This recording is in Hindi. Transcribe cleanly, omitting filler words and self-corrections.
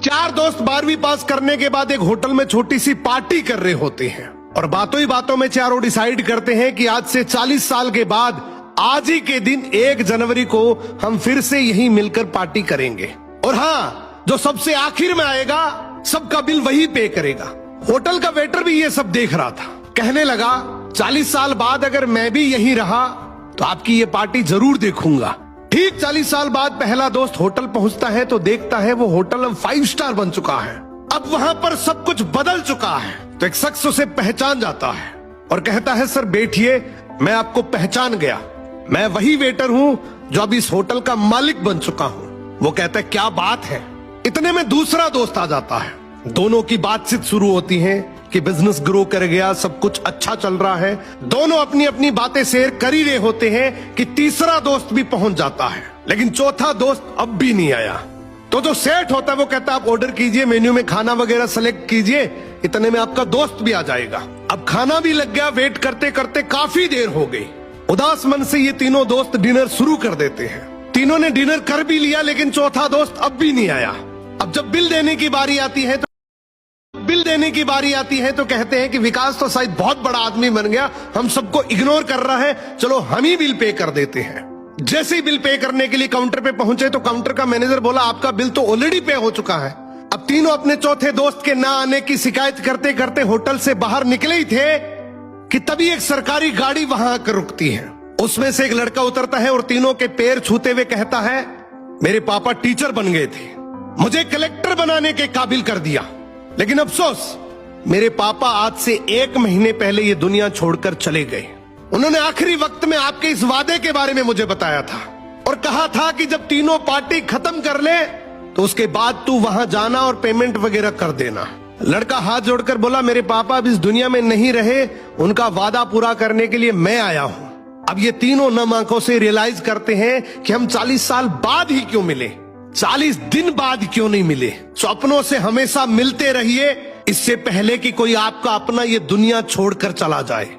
चार दोस्त 12वीं पास करने के बाद एक होटल में छोटी सी पार्टी कर रहे होते हैं और बातों ही बातों में चारों डिसाइड करते हैं कि आज से 40 साल के बाद आज ही के दिन 1 जनवरी को हम फिर से यहीं मिलकर पार्टी करेंगे। और हाँ, जो सबसे आखिर में आएगा सबका बिल वही पे करेगा। होटल का वेटर भी ये सब देख रहा था, कहने लगा 40 साल बाद अगर मैं भी यहीं रहा तो आपकी ये पार्टी जरूर देखूंगा। ठीक 40 साल बाद पहला दोस्त होटल पहुंचता है तो देखता है वो होटल अब 5 स्टार बन चुका है। अब वहां पर सब कुछ बदल चुका है। तो एक शख्स उसे पहचान जाता है और कहता है सर बैठिए, मैं आपको पहचान गया, मैं वही वेटर हूं जो अब इस होटल का मालिक बन चुका हूं। वो कहता है क्या बात है। इतने में दूसरा दोस्त आ जाता है, दोनों की बातचीत शुरू होती है कि बिजनेस ग्रो कर गया, सब कुछ अच्छा चल रहा है। दोनों अपनी अपनी बातें शेयर कर ही रहे होते हैं कि तीसरा दोस्त भी पहुंच जाता है, लेकिन चौथा दोस्त अब भी नहीं आया। तो जो सेठ होता है वो कहता है आप ऑर्डर कीजिए, मेन्यू में खाना वगैरह सेलेक्ट कीजिए, इतने में आपका दोस्त भी आ जाएगा। अब खाना भी लग गया, वेट करते करते काफी देर हो गई। उदास मन से ये तीनों दोस्त डिनर शुरू कर देते हैं। तीनों ने डिनर कर भी लिया लेकिन चौथा दोस्त अब भी नहीं आया। अब जब बिल देने की बारी आती है तो कहते हैं कि विकास तो शायद बहुत बड़ा आदमी बन गया, हम सबको इग्नोर कर रहा है, चलो हम ही बिल पे कर देते हैं। जैसे ही बिल पे करने के लिए काउंटर पे पहुंचे तो काउंटर का मैनेजर बोला आपका बिल तो ऑलरेडी पे हो चुका है। अब तीनों अपने चौथे दोस्त के ना आने की शिकायत करते करते होटल से बाहर निकले ही थे कि तभी एक सरकारी गाड़ी वहां आकर रुकती है। उसमें से एक लड़का उतरता है और तीनों के पैर छूते हुए कहता है मेरे पापा टीचर बन गए थे, मुझे कलेक्टर बनाने के काबिल कर दिया, लेकिन अफसोस मेरे पापा आज से 1 महीने पहले ये दुनिया छोड़कर चले गए। उन्होंने आखिरी वक्त में आपके इस वादे के बारे में मुझे बताया था और कहा था कि जब तीनों पार्टी खत्म कर ले तो उसके बाद तू वहां जाना और पेमेंट वगैरह कर देना। लड़का हाथ जोड़कर बोला मेरे पापा अब इस दुनिया में नहीं रहे, उनका वादा पूरा करने के लिए मैं आया हूं। अब ये तीनों नम आंखों से रियलाइज करते हैं कि हम 40 साल बाद ही क्यों मिले, 40 दिन बाद क्यों नहीं मिले। सपनों से हमेशा मिलते रहिए, इससे पहले कि कोई आपका अपना ये दुनिया छोड़कर चला जाए।